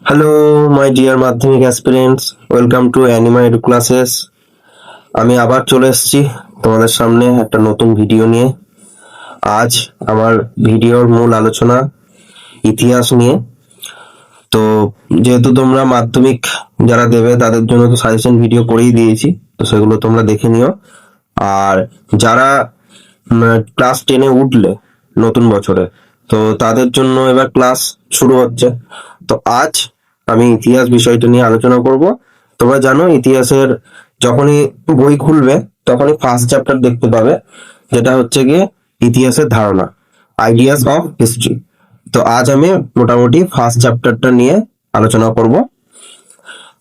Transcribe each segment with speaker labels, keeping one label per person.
Speaker 1: Hello my dear মাধ্যমিক aspirants, welcome to Anima edu classes. আমি আবার চলে এসেছি তোমাদের সামনে একটা নতুন ভিডিও নিয়ে। আজ আমার ভিডিওর মূল আলোচনা ইতিহাস নিয়ে। তো যেহেতু তোমরা মাধ্যমিক যারা দেবে তাদের জন্য তো সাজেশন ভিডিও করেই দিয়েছি, তো সেগুলো তোমরা দেখে নিও। আর যারা ক্লাস 10-এ উঠলে নতুন বছরে, তো তাদের জন্য এবার ক্লাস শুরু হচ্ছে। তো আজ আমি ইতিহাস বিষয়টা নিয়ে আলোচনা করব। তোমরা জানো ইতিহাসের যখনই বই খুলবে তখনই ফার্স্ট চ্যাপ্টার দেখতে পাবে, যেটা হচ্ছে গিয়ে ইতিহাসের ধারণা, আইডিয়াস অফ হিস্ট্রি। তো আজ আমি মোটামুটি ফার্স্ট চ্যাপ্টারটা নিয়ে আলোচনা করব।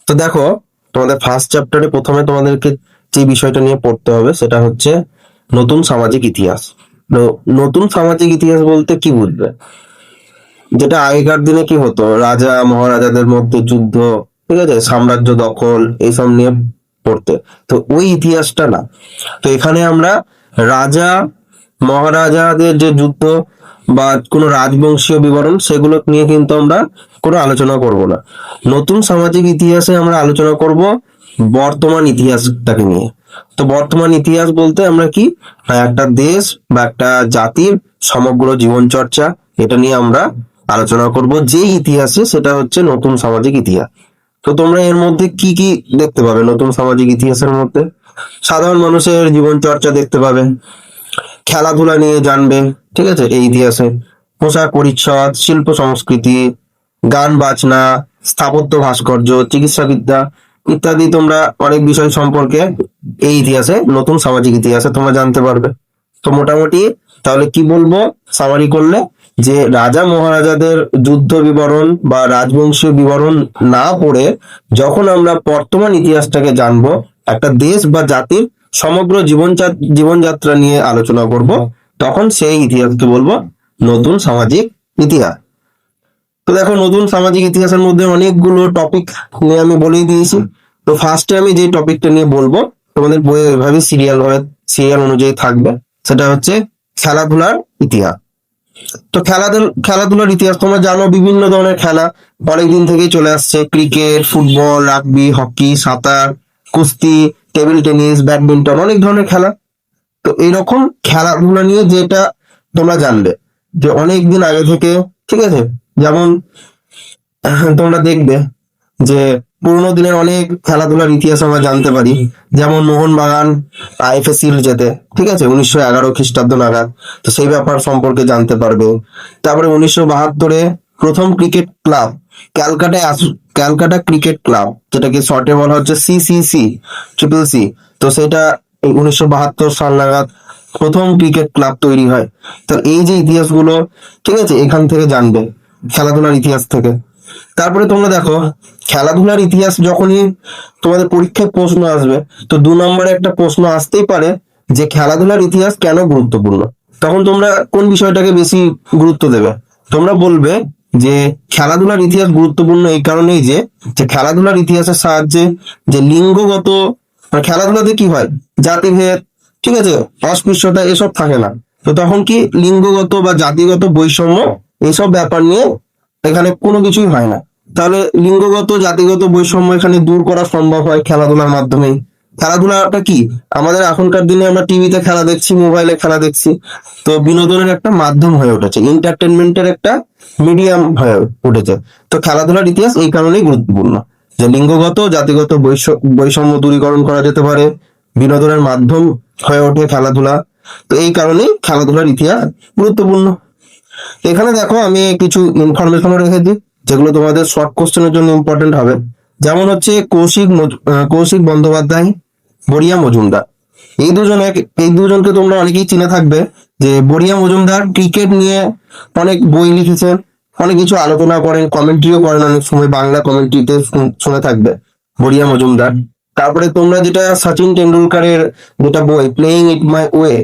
Speaker 1: তো দেখো, তোমাদের ফার্স্ট চ্যাপ্টারে প্রথমে তোমাদেরকে যে বিষয়টা নিয়ে পড়তে হবে সেটা হচ্ছে নতুন সামাজিক ইতিহাস। নতুন সামাজিক ইতিহাস বলতে কি বুঝবে? যেটা আগেকার দিনে কি হতো, রাজা মহারাজাদের মধ্যে যুদ্ধ, ঠিক আছে, সাম্রাজ্য দখল, এইসব নিয়ে পড়তে। তো ওই ইতিহাসটা না। তো এখানে আমরা রাজা মহারাজাদের যে যুদ্ধ বা কোনো রাজবংশীয় বিবরণ সেগুলো নিয়ে কিন্তু আমরা কোনো আলোচনা করব না। নতুন সামাজিক ইতিহাসে আমরা আলোচনা করব বর্তমান ইতিহাসটাকে নিয়ে। তো বর্তমান ইতিহাস বলতে আমরা কি, একটা দেশ বা একটা জাতির সমগ্র জীবন চর্চা, এটা নিয়ে আমরা আলোচনা করব। যে ইতিহাসে সেটা হচ্ছে নতুন সামাজিক ইতিহাস। তো তোমরা এর মধ্যে কি কি দেখতে পাবে? নতুন সামাজিক ইতিহাসের মধ্যে সাধারণ মানুষের জীবন চর্চা দেখতে পাবে, খেলাধুলা নিয়ে জানবে, ঠিক আছে, এই ইতিহাসে পোশাক পরিচ্ছদ, শিল্প সংস্কৃতি, গান বাজনা, স্থাপত্য ভাস্কর্য, চিকিৎসাবিদ্যা ইত্যাদি তোমরা অনেক বিষয় সম্পর্কে এই ইতিহাসে, নতুন সামাজিক ইতিহাসে তোমরা জানতে পারবে। তো মোটামুটি তাহলে কি বলবো সামারি করলে, যে রাজা মহারাজাদের যুদ্ধ বিবরণ বা রাজবংশীয় বিবরণ না পড়ে যখন আমরা বর্তমান ইতিহাসটাকে জানবো, একটা দেশ বা জাতির সমগ্র জীবনযাত্রা নিয়ে আলোচনা করব, তখন সেই ইতিহাসকে বলবো নতুন সামাজিক ইতিহাস। তো দেখো, নতুন সামাজিক ইতিহাসের মধ্যে অনেকগুলো টপিক নিয়ে আমি বলেই দিয়েছি। তো ফার্স্টে আমি যে টপিকটা নিয়ে বলবো, তোমাদের বইয়ে এভাবে সিরিয়াল অনুযায়ী থাকবে, সেটা হচ্ছে খেলাধুলার ইতিহাস। তো খেলাধুলার ইতিহাস তোমরা জানো, বিভিন্ন ধরনের খেলা অনেকদিন থেকেই চলে আসছে। ক্রিকেট, ফুটবল, রাগবি, হকি, সাঁতার, কুস্তি, টেবিল টেনিস, ব্যাডমিন্টন, অনেক ধরনের খেলা। তো এইরকম খেলাধুলা নিয়ে যেটা তোমরা জানবে যে অনেক দিন আগে থেকে, ঠিক আছে, যেমন তোমরা দেখবে যে পুরোনো দিনের অনেক খেলাধুলার ইতিহাস আমরা জানতে পারি। যেমন মোহনবাগান আইএফএ শিল্ড জেতে, ঠিক আছে, 1911 খ্রিস্টাব্দ নাগাদ। তো সেই ব্যাপার সম্পর্কে জানতে পারবে। তারপরে 1972-এ প্রথম cricket club Calcutta cricket club, যেটাকে শর্টে বলা হচ্ছে সিসিসি, ট্রিপল সি। তো সেটা এই 1972 সাল নাগাদ প্রথম ক্রিকেট ক্লাব তৈরি হয়। তো এই যে ইতিহাসগুলো, ঠিক আছে, এখান থেকে জানবে, খেলাধুলার ইতিহাস থেকে। তারপরে তোমরা দেখো, খেলাধুলার ইতিহাস যখনই তোমাদের পরীক্ষায় প্রশ্ন আসবে, তো 2 নম্বরে একটা প্রশ্ন আসতেই পারে যে খেলাধুলার ইতিহাস কেন গুরুত্বপূর্ণ। তখন তোমরা কোন বিষয়টাকে বেশি গুরুত্ব দেবে? তোমরা বলবে যে খেলাধুলার ইতিহাস গুরুত্বপূর্ণ এই কারণেই যে যে খেলাধুলার ইতিহাসের সাহায্যে যে লিঙ্গগত, মানে খেলাধুলাতে কি হয়, জাতিভেদ, ঠিক আছে, অস্পৃশ্যতা এসব থাকে না। তো তখন কি লিঙ্গগত বা জাতিগত বৈষম্য, এইসব ব্যাপার নিয়ে এখানে কোনো কিছুই হয় না। তাহলে লিঙ্গগত জাতিগত বৈষম্য এখানে দূর করা সম্ভব হয় খেলাধুলার মাধ্যমে। খেলাধুলাটা কি, আমাদের এখনকার দিনে আমরা টিভিতে খেলা দেখছি, মোবাইলে খেলা দেখছি, তো বিনোদনের একটা মাধ্যম হয়ে উঠেছে, এন্টারটেনমেন্টের একটা মিডিয়াম হয়ে উঠেছে। তো খেলাধুলার ইতিহাস এই কারণেই গুরুত্বপূর্ণ যে লিঙ্গগত জাতিগত বৈষম্য দূরীকরণ করা যেতে পারে, বিনোদনের মাধ্যম হয়ে ওঠে খেলাধুলা। তো এই কারণেই খেলাধুলার ইতিহাস গুরুত্বপূর্ণ। এখানে দেখো আমি কিছু ইনফরমেশনও রেখেছি যেগুলো তোমাদের শর্ট কোশ্চেনের জন্য ইম্পর্টেন্ট হবে। যেমন হচ্ছে কৌশিক বন্দ্যোপাধ্যায়, বড়িয়া মজুমদার। এই দুজনকে তোমরা অনেকেই চিনে থাকবে। যে বড়িয়া মজুমদার ক্রিকেট নিয়ে অনেক বই লিখেছেন, অনেক কিছু আলোচনা করেন, কমেন্ট্রিও করেন, অনেক সময় বাংলা কমেন্ট্রিতে শুনে থাকবে বড়িয়া মজুমদার। তারপরে তোমরা যেটা সচিন টেন্ডুলকারের যেটা বই প্লেইং ইট মাই ওয়ে,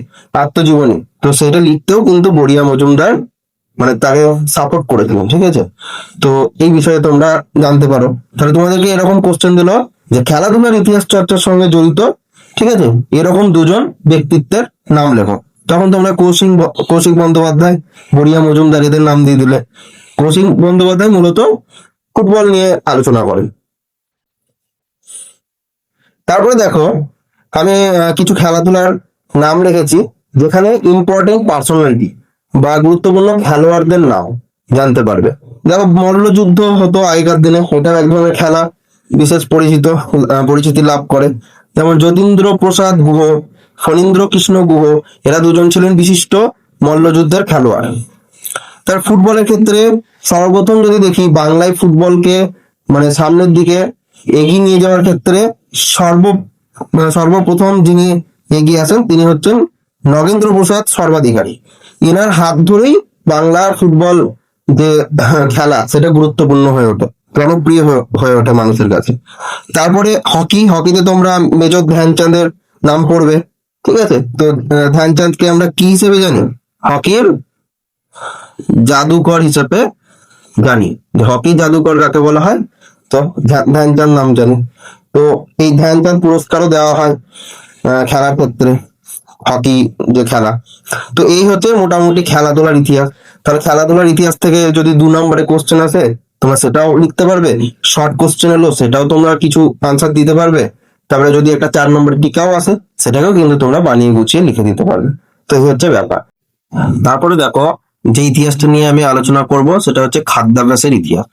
Speaker 1: আত্মজীবনী, তো সেটা লিখতেও কিন্তু বড়িয়া মজুমদার মানে তাকে সাপোর্ট করেছিলেন, ঠিক আছে। তো এই বিষয়ে তোমরা জানতে পারো। তাহলে তোমাদেরকে এরকম কোশ্চেন দিল যে খেলাধুলার ইতিহাস চর্চার সঙ্গে জড়িত, ঠিক আছে, এরকম দুজন ব্যক্তিত্বের নাম লেখো। তখন তোমরা কৌশিক বন্দ্যোপাধ্যায়, বড়িয়া মজুমদার এদের নাম দিয়ে দিলে। কৌশিক বন্দ্যোপাধ্যায় মূলত ফুটবল নিয়ে আলোচনা করেন। তারপরে দেখো আমি কিছু খেলাধুলার নাম রেখেছি, যেখানে ইম্পর্টেন্ট পার্সোনালিটি বা গুরুত্বপূর্ণ খেলোয়াড়দের নাম জানতে পারবে। দেখো মল্লযুদ্ধ হতো আগেকার দিনে, এটা এক ধরনের খেলা, বিশেষ পরিচিতি লাভ করে। যেমন যতীন্দ্র প্রসাদ গুহ, ফণীন্দ্র কৃষ্ণ গুহ, এরা দুজন ছিলেন বিশিষ্ট মল্লযুদ্ধের খেলোয়াড়। তার ফুটবলের ক্ষেত্রে সর্বপ্রথম যদি দেখি, বাংলায় ফুটবলকে মানে সামনের দিকে এগিয়ে নিয়ে যাওয়ার ক্ষেত্রে সর্বপ্রথম যিনি এগিয়ে আসেন তিনি হচ্ছেন নগেন্দ্র প্রসাদ সর্বাধিকারী। এনার হাত ধরেই বাংলার ফুটবল যে খেলা সেটা গুরুত্বপূর্ণ হয়ে ওঠে, জনপ্রিয় হয়ে ওঠে মানুষের কাছে। তারপরে হকিতে তোমরা মেজর ধ্যানচাঁদের নাম পড়বে, ঠিক আছে? তো ধ্যানচাঁদকে আমরা কি হিসেবে জানি? হকির জাদুকর হিসেবে জানি। হকি জাদুকর কাকে বলা হয়? তো ধ্যানচাঁদ নাম জানি। তো এই ধ্যানচাঁদ পুরস্কারও দেওয়া হয় খেলার ক্ষেত্রে, হকি যে খেলা। তো এই হচ্ছে মোটামুটি খেলাধুলার ইতিহাস। তাহলে খেলাধুলার ইতিহাস থেকে যদি 2 নম্বরে কোশ্চেন আসে, তোমরা সেটাও লিখতে পারবে। শর্ট কোশ্চেন এলো, সেটাও তোমরা কিছু আনসার দিতে পারবে। তারপরে যদি একটা 4 নম্বরের টিকাও আসে, সেটাকেও কিন্তু তোমরা বানিয়ে গুছিয়ে লিখে দিতে পারবে। তো এই হচ্ছে ব্যাপার। তারপরে দেখো যে ইতিহাসটা নিয়ে আমি আলোচনা করব সেটা হচ্ছে খাদ্যাভ্যাসের ইতিহাস।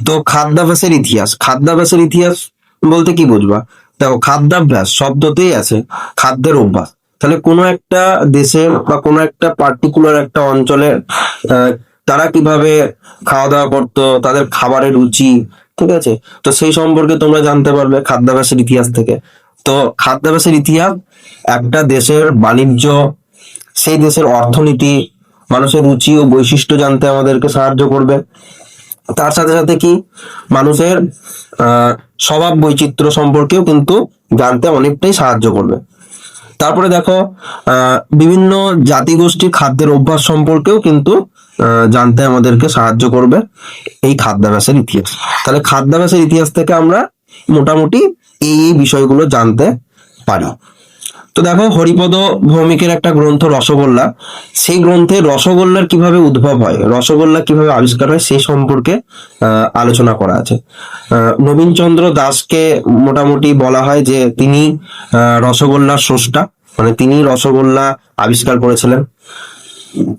Speaker 1: তো খাদ্যাভ্যাসের ইতিহাস বলতে কি বুঝবা? দেখো খাদ্যাভ্যাস শব্দতেই আছে খাদ্যের অভ্যাস। তাহলে কোনো একটা দেশের বা কোনো একটা পার্টিকুলার একটা অঞ্চলের তারা কিভাবে খাওয়া দাওয়া করতো, তাদের খাবারের রুচি, ঠিক আছে? তো সেই সম্পর্কে তোমরা জানতে পারবে খাদ্যাভ্যাসের ইতিহাস থেকে। তো খাদ্যাভ্যাসের ইতিহাস একটা দেশের বাণিজ্য, সেই দেশের অর্থনীতি, মানুষের রুচি ও বৈশিষ্ট্য জানতে আমাদেরকে সাহায্য করবে। তার সাথে সাথে কি মানুষের স্বভাব বৈচিত্র্য সম্পর্কেও কিন্তু জানতে অনেকটাই সাহায্য করবে। তারপরে দেখো বিভিন্ন জাতিগোষ্ঠীর খাদ্যের অভ্যাস সম্পর্কেও কিন্তু জানতে আমাদেরকে সাহায্য করবে এই খাদ্যাভ্যাসের ইতিহাস। তাহলে খাদ্যাভ্যাসের ইতিহাস থেকে আমরা মোটামুটি এই বিষয়গুলো জানতে পারি। তো দেখো হরিপদ ভৌমিকের একটা গ্রন্থ রসগোল্লা, সেই গ্রন্থে রসগোল্লার কিভাবে উদ্ভব হয়, রসগোল্লা কিভাবে আবিষ্কার হয় সেই সম্পর্কে আলোচনা করা আছে। নবীনচন্দ্র দাসকে মোটামুটি বলা হয় যে তিনি রসগোল্লার স্রষ্টা, মানে তিনি রসগোল্লা আবিষ্কার করেছিলেন।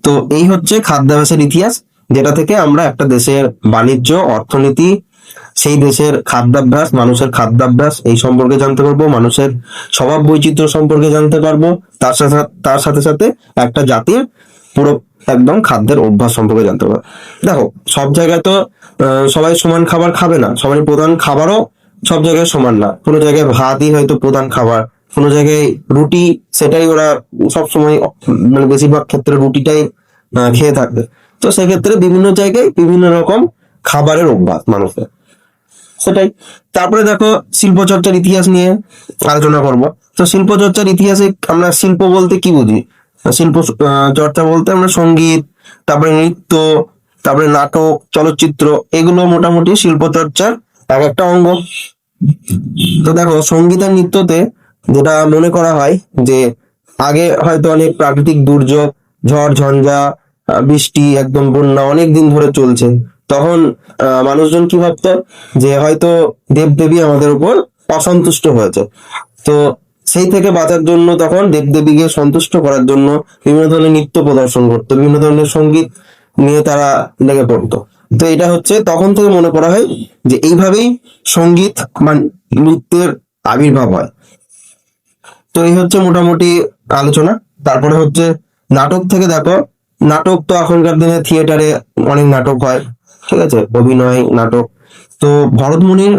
Speaker 1: তো এই হচ্ছে খাদ্যাভ্যাসের ইতিহাস, যেটা থেকে আমরা একটা দেশের বাণিজ্য, অর্থনীতি, সেই দেশের খাদ্যাভ্যাস, মানুষের খাদ্যাভ্যাস এই সম্পর্কে জানতে পারবো, মানুষের স্বভাব বৈচিত্র্য সম্পর্কে জানতে পারবো, তার সাথে সাথে একটা জাতির পুরো একদম খাদ্যের অভ্যাস সম্পর্কে জানতে পারবো। দেখো সব জায়গায় তো সবাই সমান খাবার খাবে না, সবাই প্রধান খাবারও সব জায়গায় সমান না। কোনো জায়গায় ভাতই হয়তো প্রধান খাবার, কোনো জায়গায় রুটি, সেটাই ওরা সবসময় মানে বেশিরভাগ ক্ষেত্রে রুটিটাই খেয়ে থাকবে। তো সেক্ষেত্রে বিভিন্ন জায়গায় বিভিন্ন রকম খাবারের অভ্যাস মানুষের, সেটাই। তারপরে দেখো শিল্প চর্চার ইতিহাস নিয়ে আলোচনা করব। তো শিল্প চর্চার ইতিহাসে আমরা শিল্প বলতে কি বুঝি? শিল্প চর্চা বলতে আমরা সঙ্গীত, তারপরে নৃত্য, তারপরে নাটক, চলচ্চিত্র, এগুলো মোটামুটি শিল্প চর্চার এক একটা অঙ্গ। তো দেখো সঙ্গীত আর নৃত্যতে যেটা মনে করা হয় যে আগে হয়তো অনেক প্রাকৃতিক দুর্যোগ, ঝড় ঝঞ্ঝা, বৃষ্টি, একদম বন্যা অনেক দিন ধরে চলছে, তখন মানুষজন কি ভাবতো যে হয়তো দেবদেবী আমাদের উপর অসন্তুষ্ট হয়েছে। তো সেই থেকে বাঁচার জন্য তখন দেবদেবীকে সন্তুষ্ট করার জন্য বিভিন্ন ধরনের নৃত্য প্রদর্শন করতো, বিভিন্ন ধরনের সঙ্গীত নিয়ে তারা লেগে পড়তো। তো এটা হচ্ছে তখন থেকে মনে করা হয় যে এইভাবেই সঙ্গীত বা নৃত্যের আবির্ভাব হয়। তো এই হচ্ছে মোটামুটি আলোচনা। তারপরে হচ্ছে নাটক থেকে দেখো, নাটক তো এখনকার দিনে থিয়েটারে অনেক নাটক হয়, ঠিক আছে, অভিনয় নাটক। তো ভরতমুনির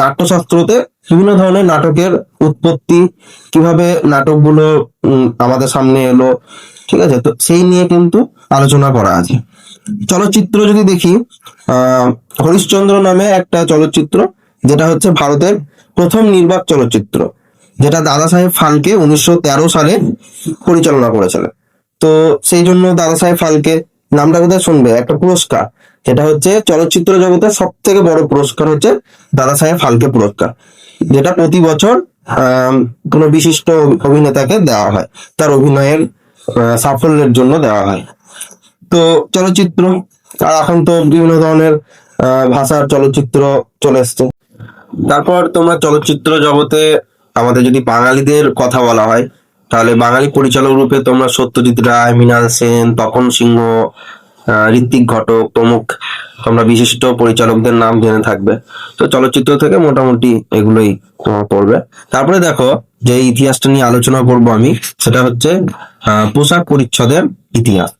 Speaker 1: নাট্যশাস্ত্রতে বিভিন্ন ধরনের নাটকের উৎপত্তি, কিভাবে নাটকগুলো আমাদের সামনে এলো, ঠিক আছে, তো সেই নিয়ে কিন্তু আলোচনা করা আছে। চলচ্চিত্র যদি দেখি, হরিশ্চন্দ্র নামে একটা চলচ্চিত্র, যেটা হচ্ছে ভারতের প্রথম নির্বাক চলচ্চিত্র, যেটা দাদা সাহেব ফালকে 1913 সালে পরিচালনা করেছিলেন। তো সেই জন্য দাদা সাহেব ফালকে নামটা কোথায় শুনবে, একটা পুরস্কার, যেটা হচ্ছে চলচ্চিত্র জগতের সব থেকে বড় পুরস্কার হচ্ছে দাদা সাহেব ফালকে পুরস্কার, যেটা প্রতি বছর কোনো বিশিষ্ট অভিনেতাকে দেওয়া হয় তার অভিনয়ের সাফল্যের জন্য দেওয়া হয়। তো চলচ্চিত্র, আর এখন তো বিভিন্ন ধরনের ভাষার চলচ্চিত্র চলে এসছে। তারপর তোমরা চলচ্চিত্র জগতে আমাদের যদি বাঙালিদের কথা বলা হয়, তাহলে বাঙালি পরিচালক রূপে তোমরা সত্যজিৎ রায়, মৃণাল সেন, তপন সিংহ, ঋত্বিক ঘটক প্রমুখ তোমরা বিশিষ্ট পরিচালকদের নাম জেনে থাকবে। তো চলচ্চিত্র থেকে মোটামুটি এগুলোই তোমার পড়বে। তারপরে দেখো, যে ইতিহাসটা নিয়ে আলোচনা করব আমি, সেটা হচ্ছে পোশাক পরিচ্ছদের ইতিহাস।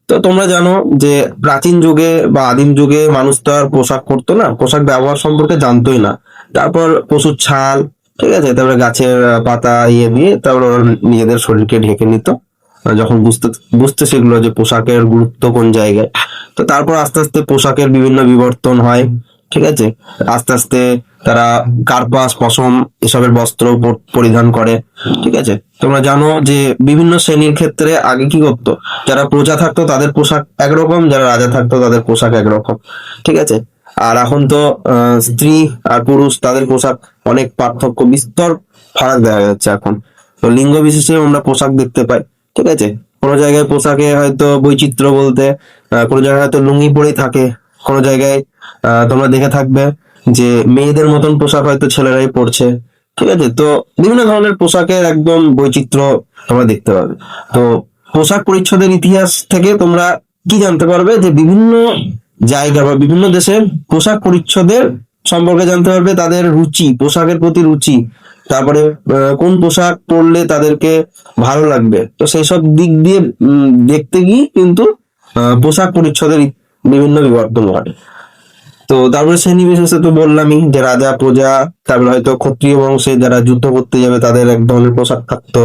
Speaker 1: তো তোমরা জানো যে প্রাচীন যুগে বা আদিম যুগে মানুষ তো আর পোশাক পরতো না, পোশাক ব্যবহার সম্পর্কে জানতোই না। তারপর পশুর ছাল, ঠিক আছে, তারপরে গাছের পাতা দিয়ে তারপর ওরা নিজেদের শরীরকে ঢেকে নিত, যখন বুঝতে বুঝতে শিখলো যে পোশাকের গুরুত্ব কোন জায়গায়। তো তারপর আস্তে আস্তে পোশাকের বিভিন্ন বিবর্তন হয়, ঠিক আছে। আস্তে আস্তে তারা কার্পাস, পশম এসবের বস্ত্র পরিধান করে, ঠিক আছে। তোমরা জানো যে বিভিন্ন শ্রেণীর ক্ষেত্রে আগে কি করতো, যারা প্রজা থাকতো তাদের পোশাক একরকম, যারা রাজা থাকতো তাদের পোশাক একরকম, ঠিক আছে। আর এখন তো স্ত্রী আর পুরুষ তাদের পোশাক অনেক পার্থক্য, বিস্তর ফারাক দেখা যাচ্ছে এখন। তো লিঙ্গ বিশেষে আমরা পোশাক দেখতে পাই, ঠিক আছে। কোনো জায়গায় পোশাকে হয়তো বৈচিত্র্য বলতে কোনো জায়গায় হয়তো লুঙ্গি পরেই থাকে, কোনো জায়গায় তোমরা দেখে থাকবে যে মেয়েদের মতন পোশাক হয়তো ছেলেরাই পরছে, ঠিক আছে। তো বিভিন্ন ধরনের পোশাকের একদম বৈচিত্র্য তোমরা দেখতে পাবে। তো পোশাক পরিচ্ছদের ইতিহাস থেকে তোমরা কি জানতে পারবে, যে বিভিন্ন জায়গা বা বিভিন্ন দেশের পোশাক পরিচ্ছদের সম্পর্কে জানতে পারবে, তাদের রুচি, পোশাকের প্রতি রুচি, তারপরে কোন পোশাক পরলে তাদেরকে ভালো লাগবে। তো সেই সব দিক দিয়ে দেখতে গিয়ে কিন্তু পোশাক পরিচ্ছদের বিভিন্ন বিবর্তন ঘটে। তো তারপরে শ্রেণী বিশেষে তো বললামই, যে রাজা প্রজা, তারপরে হয়তো ক্ষত্রিয় বংশে যারা যুদ্ধ করতে যাবে তাদের এক ধরনের পোশাক থাকতো,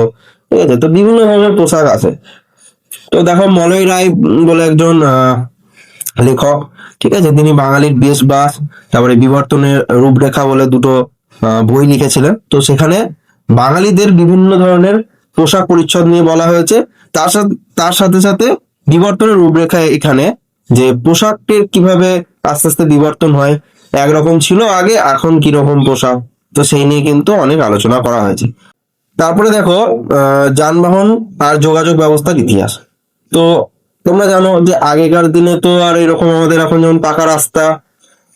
Speaker 1: ঠিক আছে। তো বিভিন্ন ধরনের পোশাক আছে। তো দেখো, মলয় রায় বলে একজন লেখক, ঠিক আছে, তিনি বাঙালির বেশবাস, তারপরে বিবর্তনের রূপরেখা বলে দুটো বই লিখেছিলেন। তো সেখানে বাঙালিদের বিভিন্ন ধরনের পোশাক পরিচ্ছদ নিয়ে বলা হয়েছে। তার সাথে সাথে বিবর্তনের রূপরেখা এখানে, যে পোশাকটির কিভাবে আস্তে আস্তে বিবর্তন হয়, একরকম ছিল আগে, এখন কিরকম পোশাক, তো সেই নিয়ে কিন্তু অনেক আলোচনা করা হয়েছে। তারপরে দেখো, যানবাহন আর যোগাযোগ ব্যবস্থার ইতিহাস। তো তোমরা জানো যে আগেকার দিনে তো আর এরকম আমাদের এখন যেমন পাকা রাস্তা,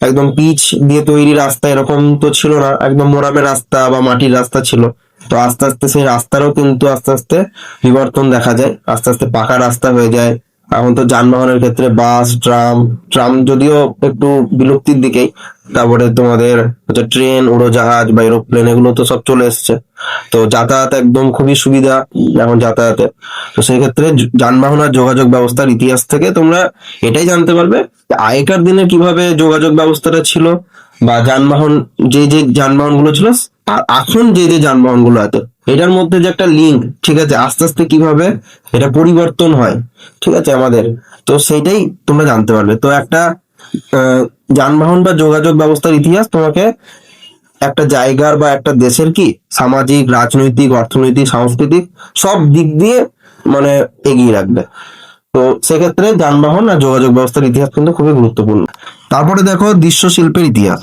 Speaker 1: একদম পিচ দিয়ে তৈরি রাস্তা এরকম তো ছিল না, একদম মোরামের রাস্তা বা মাটির রাস্তা ছিল। তো আস্তে আস্তে সেই রাস্তারও কিন্তু আস্তে আস্তে বিবর্তন দেখা যায়, আস্তে আস্তে পাকা রাস্তা হয়ে যায়। এখন তো যানবাহনের ক্ষেত্রে বাস, ট্রাম, ট্রাম যদিও একটু বিলুপ্তির দিকেই, তারপরে তোমাদের হচ্ছে ট্রেন, উড়োজাহাজ বা এরোপ্লেন, এগুলো তো সব চলে এসছে। তো যাতায়াত একদম খুবই সুবিধা এখন যাতায়াতে। তো সেই ক্ষেত্রে যানবাহন আর যোগাযোগ ব্যবস্থার ইতিহাস থেকে তোমরা এটাই জানতে পারবে যে আগেকার দিনে কিভাবে যোগাযোগ ব্যবস্থাটা ছিল, বা যানবাহন, যে যানবাহন গুলো ছিল আর এখন যে যানবাহন গুলো আছে, এটার মধ্যে যে একটা লিঙ্ক, ঠিক আছে, আস্তে আস্তে কিভাবে এটা পরিবর্তন হয়, ঠিক আছে আমাদের। তো সেইটাই তোমরা জানতে পারবে। তো একটা আহ, যানবাহন বা যোগাযোগ ব্যবস্থার ইতিহাস তোমাকে একটা জায়গার বা একটা দেশের কি সামাজিক, রাজনৈতিক, অর্থনৈতিক, সাংস্কৃতিক সব দিক দিয়ে মানে এগিয়ে রাখবে। তো সেক্ষেত্রে যানবাহন আর যোগাযোগ ব্যবস্থার ইতিহাস কিন্তু খুবই গুরুত্বপূর্ণ। তারপরে দেখো, দৃশ্যশিল্পের ইতিহাস।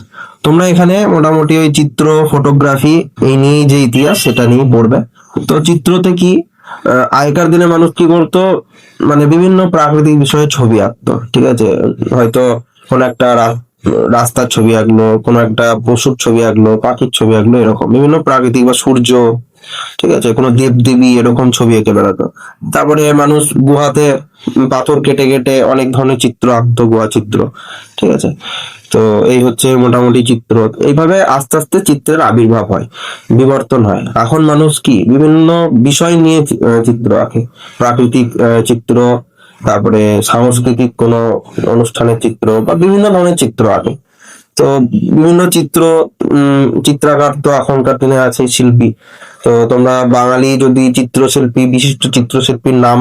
Speaker 1: তোমরা এখানে মোটামুটি ওই চিত্র, ফটোগ্রাফি এই নিয়ে যে ইতিহাস সেটা নিয়ে পড়বে। তো চিত্রতে কি, আগেকার দিনে মানুষ কি করতো, মানে বিভিন্ন প্রাকৃতিক বিষয়ে ছবি আঁকতো, ঠিক আছে। হয়তো কোন একটা রাস্তার ছবি আঁকলো, কোনো একটা পশুর ছবি আঁকলো, পাখির ছবি আঁকলো, এরকম বিভিন্ন প্রাকৃতিক বা সূর্য, ঠিক আছে, কোনো দেব দেবী এরকম ছবি এঁকে বেড়াতো। তারপরে মানুষ গুহাতে পাথর কেটে কেটে অনেক ধরনের চিত্র আঁকতো, গুহা চিত্র, ঠিক আছে। তো এই হচ্ছে মোটামুটি চিত্র। এইভাবে আস্তে আস্তে চিত্রের আবির্ভাব হয়, বিবর্তন হয়। এখন মানুষ কি বিভিন্ন বিষয় নিয়ে চিত্র আঁকে, প্রাকৃতিক চিত্র, তারপরে সাংস্কৃতিক কোনো অনুষ্ঠানের চিত্র বা বিভিন্ন ধরনের চিত্র আঁকে। তো বিভিন্ন চিত্র, চিত্রাকার তো এখনকার দিনে আছে শিল্পী। তো তোমরা বাঙালি যদি চিত্রশিল্পী, বিশিষ্ট চিত্রশিল্পীর নাম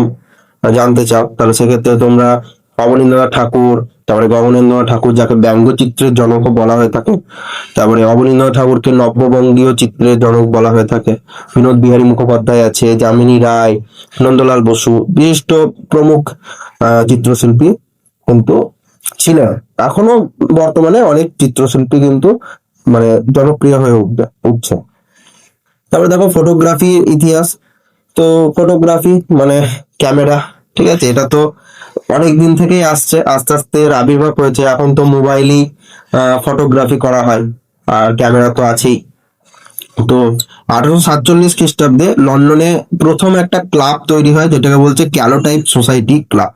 Speaker 1: জানতে চাও, তাহলে সেক্ষেত্রে তোমরা অবনীন্দ্রনাথ ঠাকুর, তারপরে গগনেন্দ্রনাথ ঠাকুর যাকে ব্যঙ্গচিত্রের জনক বলা হয়ে থাকে, তারপরে অবনীন্দ্রনাথ ঠাকুরকে নব্যবঙ্গীয় চিত্রের জনক বলা হয়ে থাকে। বিনোদ বিহারী মুখোপাধ্যায় আছে, যামিনী রায়, নন্দলাল বসু, বিশিষ্ট প্রমুখ চিত্রশিল্পী কিন্তু ছিলেন। এখনো বর্তমানে অনেক চিত্রশিল্পী কিন্তু মানে জনপ্রিয় হয়ে উঠছে। তারপরে দেখো, ফটোগ্রাফি ইতিহাস। তো ফটোগ্রাফি মানে ক্যামেরা, ঠিক আছে, এটা তো অনেক দিন থেকেই আসছে, আস্তে আস্তে এর আবির্ভাব হয়েছে। এখন তো মোবাইলই ফটোগ্রাফি করা হয়, আর ক্যামেরা তো আছেই। তো 1847 খ্রিস্টাব্দে লন্ডনে প্রথম একটা ক্লাব তৈরি হয়, যেটাকে বলছে ক্যালোটাইপ সোসাইটি ক্লাব।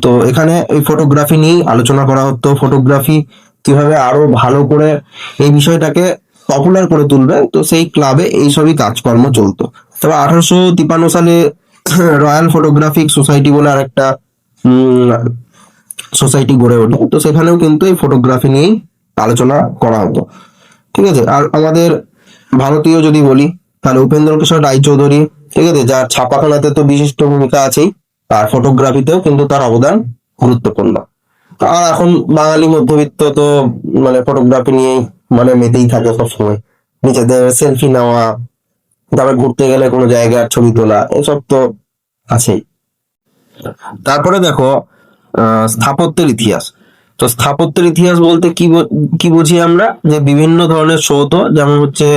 Speaker 1: তো এখানে এই ফটোগ্রাফি নিয়েই আলোচনা করা হতো, ফটোগ্রাফি কিভাবে আরো ভালো করে এই বিষয়টাকে পপুলার করে তুলবে। তো সেই ক্লাবে এইসবই কাজকর্ম চলতো। তবে 1853 সালে রয়্যাল ফটোগ্রাফিক সোসাইটি বলে আরেকটা সোসাইটি গড়ে ওঠে। তো সেখানেও কিন্তু এই ফটোগ্রাফি নিয়েই আলোচনা করা হতো। ঠিক আছে। আর আমাদের ভারতীয় যদি বলি, তাহলে উপেন্দ্র কিশোর রায়চৌধুরী, ঠিক আছে, যার ছাপাখানাতে তো বিশিষ্ট ভূমিকা আছেই, আর ফটোগ্রাফিতেও কিন্তু তার অবদান গুরুত্বপূর্ণ। আর এখন বাঙালি মধ্যবিত্ত তো মানে ফটোগ্রাফি নিয়েই মানে মেতেই থাকে সবসময়, নিজেদের সেলফি নেওয়া, তারপর ঘুরতে গেলে কোনো জায়গার ছবি তোলা, এসব তো আছেই। তারপরে দেখো স্থাপত্যের ইতিহাস। তো স্থাপত্যের ইতিহাস বলতে কি বুঝি আমরা, যে বিভিন্ন ধরনের সৌধ, যেমন হচ্ছে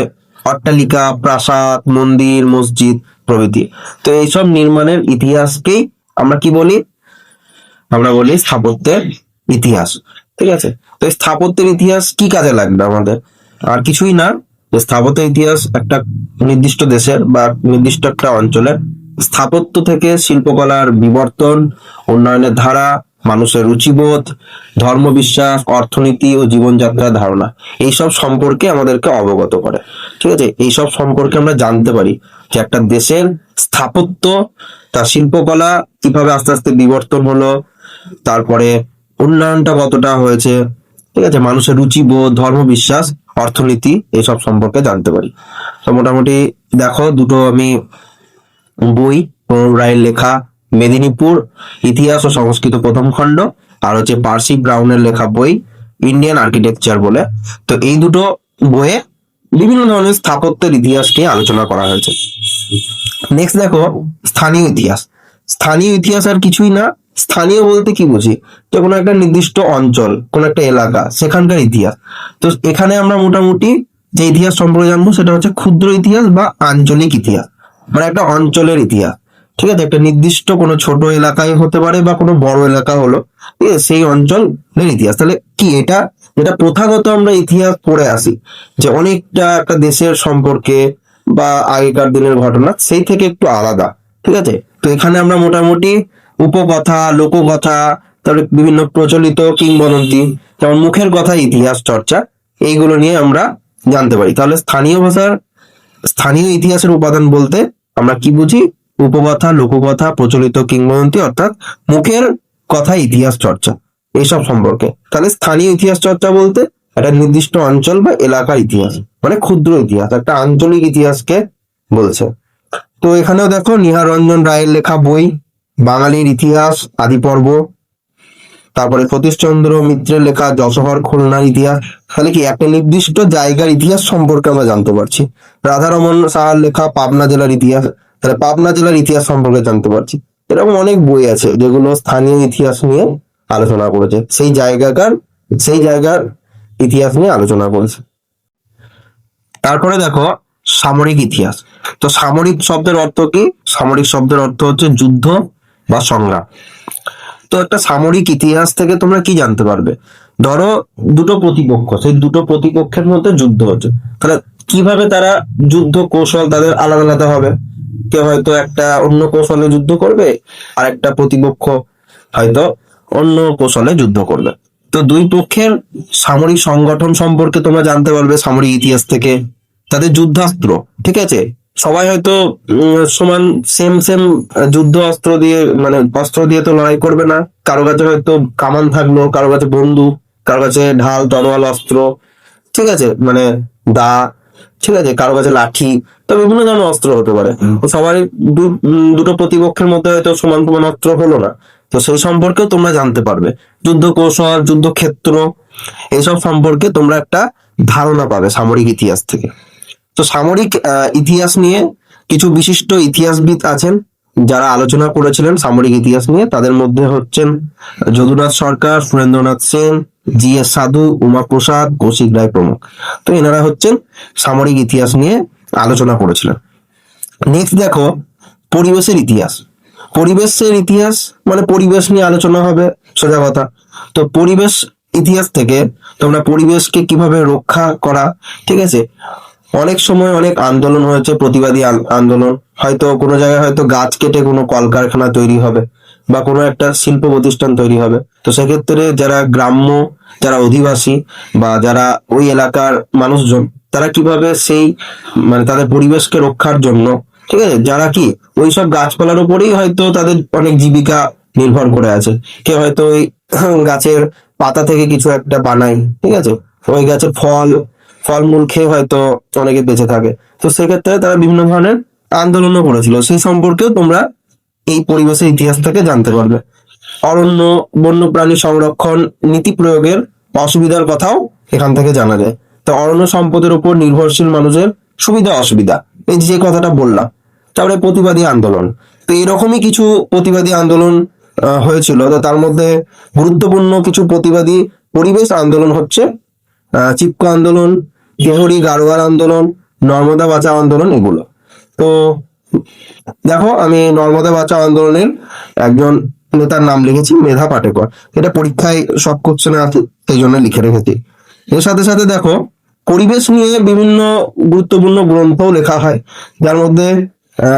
Speaker 1: অট্টালিকা, প্রাসাদ, মন্দির, মসজিদ প্রভৃতি। তো এইসব নির্মাণের ইতিহাসকেই আমরা কি বলি, আমরা বলি স্থাপত্যের ইতিহাস। ঠিক আছে। তো এই স্থাপত্যের ইতিহাস কি কাজে লাগবে আমাদের? আর কিছুই না, যে স্থাপত্যের ইতিহাস একটা নির্দিষ্ট দেশের বা নির্দিষ্ট একটা অঞ্চলের স্থাপত্য থেকে শিল্পকলার বিবর্তন, উন্নয়নের ধারা, মানুষের রুচিবোধ, ধর্মবিশ্বাস, অর্থনীতি ও জীবনযাত্রার ধারণা, এইসব সম্পর্কে আমাদেরকে অবগত করে। ঠিক আছে। এইসব সম্পর্কে আমরা জানতে পারি যে একটা দেশের স্থাপত্য, তার শিল্পকলা কিভাবে আস্তে আস্তে বিবর্তন হলো, তারপরে উন্নয়নটা কতটা হয়েছে, ঠিক আছে, মানুষের রুচিবোধ, ধর্মবিশ্বাস, অর্থনীতি, এইসব সম্পর্কে জানতে পারি। তো মোটামুটি দেখো, দুটো আমি বই, প্রণব রায়ের লেখা মেদিনীপুর ইতিহাস ও সংস্কৃত প্রথম খণ্ড, আর হচ্ছে পার্সি ব্রাউনের লেখা বই ইন্ডিয়ান আর্কিটেকচার বলে। তো এই দুটো বইয়ে বিভিন্ন ধরনের স্থাপত্যের ইতিহাস নিয়ে আলোচনা করা হয়েছে। নেক্সট দেখো স্থানীয় ইতিহাস। স্থানীয় ইতিহাস আর কিছুই না, স্থানীয় বলতে কি বুঝি, যে কোনো একটা নির্দিষ্ট অঞ্চল, কোনো একটা এলাকা, সেখানকার ইতিহাস। তো এখানে আমরা মোটামুটি যে ইতিহাস সম্পর্কে জানবো সেটা হচ্ছে ক্ষুদ্র ইতিহাস বা আঞ্চলিক ইতিহাস, মানে একটা অঞ্চলের ইতিহাস। ঠিক আছে। একটা নির্দিষ্ট কোনো ছোট এলাকায় হতে পারে বা কোনো বড় এলাকা হলো, ঠিক আছে, সেই অঞ্চলের ইতিহাস। তাহলে কি এটা, যেটা প্রথাগত আমরা ইতিহাস পড়ে আসি, যে অনেকটা একটা দেশের সম্পর্কে বা আগেকার দিনের ঘটনা, সেই থেকে একটু আলাদা। ঠিক আছে। তো এখানে আমরা মোটামুটি উপকথা, লোককথা, তারপরে বিভিন্ন প্রচলিত কিংবদন্তি, যেমন মুখের কথা, ইতিহাস চর্চা, এইগুলো নিয়ে আমরা জানতে পারি। তাহলে স্থানীয় ইতিহাসের উপাদান বলতে আমরা কি বুঝি, উপকথা, লোককথা, প্রচলিত কিংবদন্তি, অর্থাৎ মুখের কথা, ইতিহাস চর্চা, এইসব সম্পর্কে। তাহলে স্থানীয় ইতিহাস চর্চা বলতে একটা নির্দিষ্ট অঞ্চল বা এলাকার ইতিহাস, মানে ক্ষুদ্র ইতিহাস, একটা আঞ্চলিক ইতিহাসকে বলছে। তো এখানেও দেখো নিহার রঞ্জন রায়ের লেখা বই বাঙালির ইতিহাস আদি পর্ব, তারপরে সতীশচন্দ্র মিত্রের লেখা যশোহর খুলনার ইতিহাস। তাহলে কি একটা নির্দিষ্ট জায়গার ইতিহাস সম্পর্কে আমরা জানতে পারছি। রাধারমন সাহার লেখা পাবনা জেলার ইতিহাস, তাহলে পাবনা জেলার ইতিহাস সম্পর্কে জানতে পারছি। এরকম অনেক বই আছে যেগুলো স্থানীয় ইতিহাস নিয়ে আলোচনা করেছে, সেই জায়গার ইতিহাস নিয়ে আলোচনা করেছে। তারপরে দেখো সামরিক ইতিহাস। তো সামরিক শব্দের অর্থ কি? সামরিক শব্দের অর্থ হচ্ছে যুদ্ধ বা সংগ্রাম। তো একটা সামরিক ইতিহাস থেকে তোমরা কি জানতে পারবে? ধরো দুটো প্রতিপক্ষ, সেই দুটো প্রতিপক্ষের মধ্যে যুদ্ধ হচ্ছে, তাহলে কিভাবে তারা যুদ্ধ কৌশল তাদের আলাদা আলাদা হবে। কেউ হয়তো একটা অন্য কৌশলে যুদ্ধ করবে, আর একটা প্রতিপক্ষ হয়তো অন্য কৌশলে যুদ্ধ করবে। তো দুই পক্ষের সামরিক সংগঠন সম্পর্কে তোমরা জানতে পারবে সামরিক ইতিহাস থেকে, তাদের যুদ্ধাস্ত্র, ঠিক আছে, সবাই হয়তো সমান সেম সেম যুদ্ধ অস্ত্র দিয়ে, মানে অস্ত্র দিয়ে তো লড়াই করবে না। কারো কাছে হয়তো কামান থাকলো, কারো কাছে বন্দুক, কারো কাছে ঢাল, তরোয়াল, অস্ত্র, ঠিক আছে, মানে দা, ঠিক আছে, কারো কাছে লাঠি, তো বিভিন্ন ধরনের অস্ত্র হতে পারে। তো সবারই দুটো প্রতিপক্ষের মধ্যে হয়তো সমান সমান অস্ত্র হলো না। তো সেই সম্পর্কেও তোমরা জানতে পারবে, যুদ্ধ কৌশল, যুদ্ধক্ষেত্র, এইসব সম্পর্কে তোমরা একটা ধারণা পাবে সামরিক ইতিহাস থেকে। তো সামরিক ইতিহাস নিয়ে কিছু বিশিষ্ট ইতিহাসবিদ আছেন যারা আলোচনা করেছিলেন সামরিক ইতিহাস নিয়ে। তাদের মধ্যে হচ্ছেন যদুনাথ সরকার, সুরেন্দ্রনাথ সেন, জি এস সাধু, উমাপ্রসাদ, কৌশিক রায় প্রমুখ। তো এনারা হচ্ছেন সামরিক ইতিহাস নিয়ে আলোচনা করেছিলেন। নেক্সট দেখো পরিবেশের ইতিহাস। পরিবেশের ইতিহাস মানে পরিবেশ নিয়ে আলোচনা হবে, সোজা কথা। তো পরিবেশ ইতিহাস থেকে তোমরা পরিবেশকে কিভাবে রক্ষা করা, ঠিক আছে, অনেক সময় অনেক আন্দোলন হয়েছে, প্রতিবাদী আন্দোলন, হয়তো কোনো জায়গায় হয়তো গাছ কেটে কোনো কলকারখানা তৈরি হবে বা কোনো একটা শিল্প প্রতিষ্ঠান তৈরি হবে। তো সেক্ষেত্রে যারা গ্রাম্য, যারা অধিবাসী বা যারা ওই এলাকার মানুষজন, তারা কিভাবে সেই মানে তাদের পরিবেশকে রক্ষার জন্য, ঠিক আছে, যারা কি ওইসব গাছপালার উপরেই হয়তো তাদের অনেক জীবিকা নির্ভর করে আছে। কেউ হয়তো ওই গাছের পাতা থেকে কিছু একটা বানায়, ঠিক আছে, ওই গাছের ফলমূল খেয়ে হয়তো অনেকে বেঁচে থাকে। তো সেক্ষেত্রে তারা বিভিন্ন ধরনের আন্দোলনও করেছিল, সেই সম্পর্কেও তোমরা এই পরিবেশের ইতিহাস থেকে জানতে পারবে। অরণ্য বন্যপ্রাণী সংরক্ষণ নীতি প্রয়োগের অসুবিধার কথাও এখান থেকে জানা যায়। তো অরণ্য সম্পদের উপর নির্ভরশীল মানুষের সুবিধা অসুবিধা, এই যে কথাটা বললাম। তারপরে প্রতিবাদী আন্দোলন, তো এরকমই কিছু প্রতিবাদী আন্দোলন হয়েছিল। তো তার মধ্যে গুরুত্বপূর্ণ কিছু প্রতিবাদী পরিবেশ আন্দোলন হচ্ছে চিপকো আন্দোলন, তেহরি গাড়োয়াল আন্দোলন, নর্মদা বাঁচাও আন্দোলন, এগুলো। তো দেখো, আমি নর্মদা বাঁচাও আন্দোলনের একজন নেতার নাম লিখেছি, মেধা পাটেকর। এটা পরীক্ষায় সব কোশ্চেনে আছে, সেই জন্য লিখে রেখেছি। এর সাথে সাথে দেখো, পরিবেশ নিয়ে বিভিন্ন গুরুত্বপূর্ণ গ্রন্থও লেখা হয়, যার মধ্যে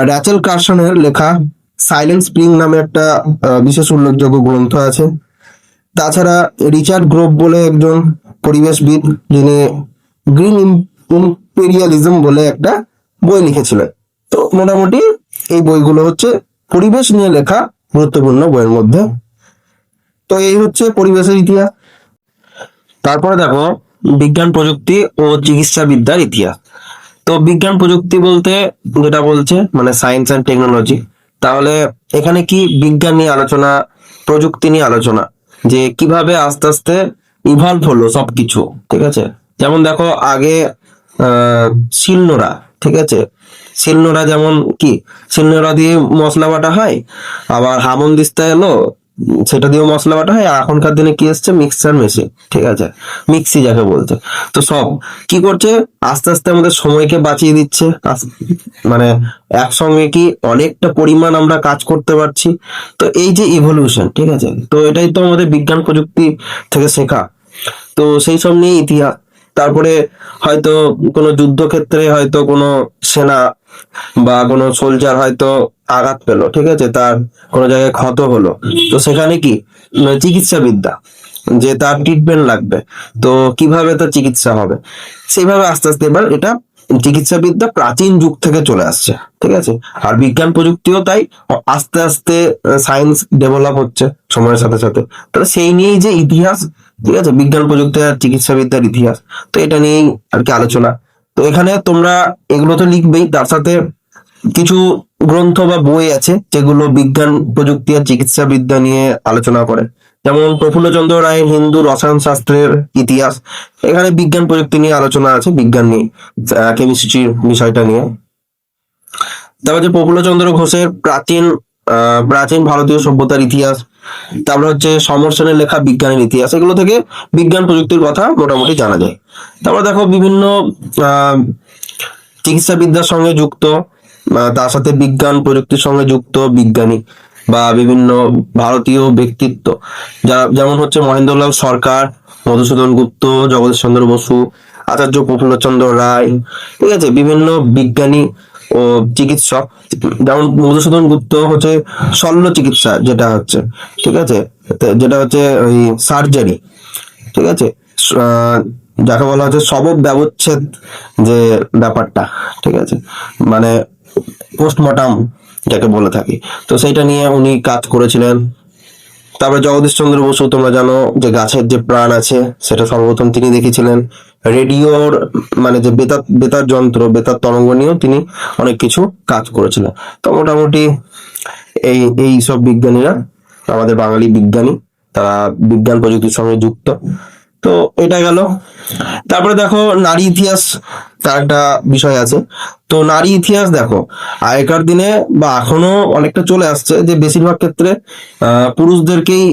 Speaker 1: র্যাচেল কার্সনের লেখা সাইলেন্ট স্প্রিং নামে একটা বিশেষ উল্লেখযোগ্য গ্রন্থ আছে। তাছাড়া রিচার্ড গ্রোভ বলে একজন পরিবেশবিদ, যিনি গ্রিন ইম্পেরিয়ালিজম বলে একটা বই লিখেছিলেন। তো মোটামুটি এই বইগুলো হচ্ছে পরিবেশ নিয়ে লেখা গুরুত্বপূর্ণ বইয়ের মধ্যে। তো এই হচ্ছে পরিবেশের ইতিহাস। তারপরে দেখো বিজ্ঞান প্রযুক্তি ও চিকিৎসা বিদ্যার ইতিহাস। তো বিজ্ঞান প্রযুক্তি বলতে যেটা বলছে মানে সায়েন্স অ্যান্ড টেকনোলজি। তাহলে এখানে কি বিজ্ঞান নিয়ে আলোচনা, প্রযুক্তি নিয়ে আলোচনা, যে কিভাবে আস্তে আস্তে ইভলভ হলো সবকিছু, ঠিক আছে। যেমন দেখো আগে শিলনোড়া, ঠিক আছে, শিলনোড়া যেমন কি, শিলনোড়া দিয়ে মশলা বাটা হয়, আবার হামনদিস্তা এলো, সেটা দিয়েও মশলা বাটা হয়। আর এখনকার দিনে কি এসছে, মিক্সচার মেশিন, ঠিক আছে, মিক্সি যাকে বলছে। তো সব কি করছে, আস্তে আস্তে আমাদের সময়কে বাঁচিয়ে দিচ্ছে, মানে একসঙ্গে কি অনেকটা পরিমাণ আমরা কাজ করতে পারছি। তো এই যে ইভলিউশন, ঠিক আছে, তো এটাই তো আমাদের বিজ্ঞান প্রযুক্তি থেকে শেখা। তো সেই সব নিয়ে ইতিহাস। তারপরে হয়তো কোনো যুদ্ধক্ষেত্রে হয়তো কোনো সেনা বা কোনো সোলজার হয়তো আঘাত পেলো, ঠিক আছে, তার কোনো জায়গায় ক্ষত হলো, তো সেখানে কি চিকিৎসা বিদ্যা, যে তার ট্রিটমেন্ট লাগবে, তো কিভাবে তার চিকিৎসা হবে, সেইভাবে আস্তে আস্তে এবার এটা চিকিৎসা বিদ্যা প্রাচীন যুগ থেকে চলে আসছে, ঠিক আছে। আর বিজ্ঞান প্রযুক্তিও তাই আস্তে আস্তে সায়েন্স ডেভেলপ হচ্ছে সময়ের সাথে সাথে। তাহলে সেই নিয়েই যে ইতিহাস, ঠিক আছে, বিজ্ঞান প্রযুক্তি আর চিকিৎসা বিদ্যার ইতিহাস, তো এটা নিয়েই আর কি আলোচনা। তো এখানে তোমরা এগুলো তো লিখবেই, তার সাথে কিছু গ্রন্থ বা বই আছে যেগুলো বিজ্ঞান প্রযুক্তি আর চিকিৎসা বিদ্যা নিয়ে আলোচনা করে। যেমন প্রফুল্লচন্দ্র রায়ের হিন্দু রসায়ন শাস্ত্রের ইতিহাস, এখানে বিজ্ঞান প্রযুক্তি নিয়ে আলোচনা আছে, বিজ্ঞান নিয়ে, কেমিস্ট্রির বিষয়টা নিয়ে। তারপর যে প্রফুল্লচন্দ্র ঘোষের প্রাচীন ভারতীয় সভ্যতার ইতিহাস, তারপর হচ্ছে সমর সেনের লেখা বিজ্ঞানের ইতিহাস, এগুলো থেকে বিজ্ঞান প্রযুক্তির কথা মোটামুটি জানা যায়। তারপর দেখো বিভিন্ন আহ চিকিৎসা বিদ্যার সঙ্গে যুক্ত, তার সাথে বিজ্ঞান প্রযুক্তির সঙ্গে যুক্ত বিজ্ঞানী বা বিভিন্ন ভারতীয় ব্যক্তিত্ব, যেমন হচ্ছে মহেন্দ্রলাল সরকার, মধুসূদন গুপ্ত, জগদীশ চন্দ্র বসু, আচার্য প্রফুল্লচন্দ্র রায়, ঠিক আছে, বিভিন্ন বিজ্ঞানী ও চিকিৎসক। যেমন মধুসূদন গুপ্ত হচ্ছে শল্য চিকিৎসা, যেটা হচ্ছে, ঠিক আছে, যেটা হচ্ছে ওই সার্জারি, ঠিক আছে, আহ, যাকে বলা হচ্ছে শব ব্যবচ্ছেদ যে ব্যাপারটা, ঠিক আছে, মানে পোস্টমর্টম যাকে বলে থাকি, তো সেইটা নিয়ে উনি কাজ করেছিলেন। তারপরে জগদীশ চন্দ্র বসু, তোমরা জানো যে গাছের যে প্রাণ আছে সেটা সর্বপ্রথম তিনি দেখেছিলেন। রেডিওর মানে যে বেতার যন্ত্র, বেতার তরঙ্গ নিয়েও তিনি অনেক কিছু কাজ করেছিলেন। তো মোটামুটি এই সব বিজ্ঞানীরা আমাদের বাঙালি বিজ্ঞানী, তারা বিজ্ঞান প্রযুক্তির সঙ্গে যুক্ত। তো এটা গেল। তারপরে দেখো নারী ইতিহাস, তার একটা বিষয় আছে। তো নারী ইতিহাস দেখো, আগেকার দিনে বা এখনো অনেকটা চলে আসছে যে বেশিরভাগ ক্ষেত্রে পুরুষদেরকেই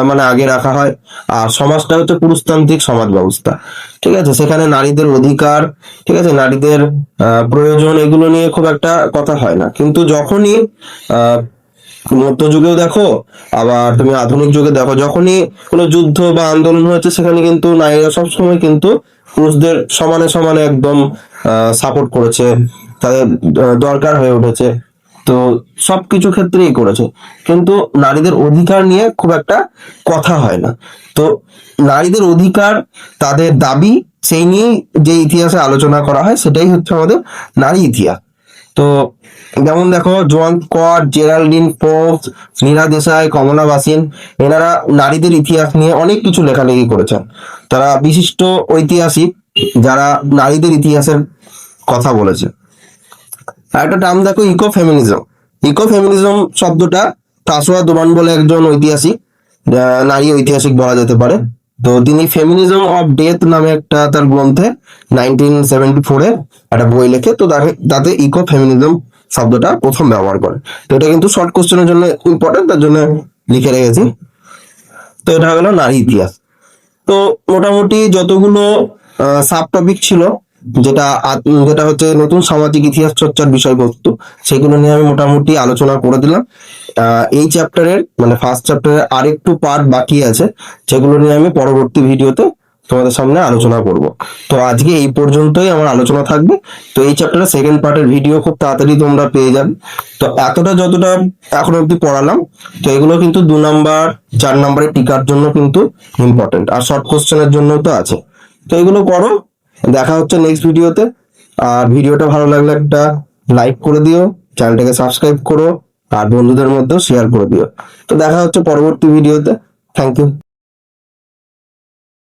Speaker 1: মানে আগে রাখা হয়। আর সমাজটা হচ্ছে পুরুষতান্ত্রিক সমাজ ব্যবস্থা, ঠিক আছে, সেখানে নারীদের অধিকার, ঠিক আছে, নারীদের প্রয়োজন, এগুলো নিয়ে খুব একটা কথা হয় না। কিন্তু যখনই মধ্যযুগেও দেখো, আবার তুমি আধুনিক যুগে দেখো, যখনই কোনো যুদ্ধ বা আন্দোলন হয়েছে সেখানে কিন্তু নারীরা সবসময় কিন্তু পুরুষদের সমানে সমানে একদম সাপোর্ট করেছে, তাদের দরকার হয়ে উঠেছে। তো সবকিছু ক্ষেত্রেই করেছে, কিন্তু নারীদের অধিকার নিয়ে খুব একটা কথা হয় না। তো নারীদের অধিকার, তাদের দাবি, সেই নিয়ে যে ইতিহাসে আলোচনা করা হয় সেটাই হচ্ছে আমাদের নারী ইতিহাস। তো যেমন দেখো, Joan Scott, Geraldine Forbes, Meera Desai, Kamla Bhasin, এনারা নারীদের ইতিহাস নিয়ে অনেক কিছু লেখালেখি করেছেন। তারা বিশিষ্ট ঐতিহাসিক যারা নারীদের ইতিহাসের কথা বলেছে। আর একটা টার্ম দেখো, ইকো ফেমিনিজম। ইকো ফেমিনিজম শব্দটা ফ্রাঁসোয়া দোমান বলে একজন ঐতিহাসিক, নারী ঐতিহাসিক বলা যেতে পারে। তো তিনি ফেমিনিজম অফ ডেথ নামে একটা তার গ্রন্থে 1974-এ একটা বই লেখে। তো তাতে ইকো ফেমিনিজম শব্দটা প্রথম ব্যবহার করে। তো এটা কিন্তু শর্ট কোশ্চেনের জন্য ইম্পর্টেন্ট, তার জন্য লিখে রেখেছি। তো এটা হলো নারী ইতিহাস। তো মোটামুটি যতগুলো সাব টপিক ছিল, যেটা হচ্ছে নতুন সামাজিক ইতিহাস চর্চার বিষয়বস্তু, সেগুলো নিয়ে আমি মোটামুটি আলোচনা করে দিলাম। এই চ্যাপ্টারের মানে ফার্স্ট চ্যাপ্টারের আরেকটু পার্ট বাকি আছে, যেগুলো নিয়ে আমি পরবর্তী ভিডিওতে তোমাদের সামনে আলোচনা করব। তো আজকে এই পর্যন্তই আমার আলোচনা থাকবে। তো এই চ্যাপ্টারের সেকেন্ড পার্টের ভিডিও খুব তাড়াতাড়ি তোমরা পেয়ে যাবে। তো এতটা যতটা এখন অব্দি পড়ালাম, তো এগুলো কিন্তু 2 নাম্বার 4 নাম্বারের টিকার জন্য কিন্তু ইম্পর্টেন্ট, আর শর্ট কোশ্চেনের জন্য তো আছে। তো এগুলো করো, দেখা হচ্ছে নেক্সট ভিডিওতে। আর ভিডিওটা ভালো লাগলে একটা লাইক করে দিও, চ্যানেলটাকে সাবস্ক্রাইব করো, আর বন্ধুদের মধ্যেও শেয়ার করে দিও। তো দেখা হচ্ছে পরবর্তী ভিডিওতে। Thank you.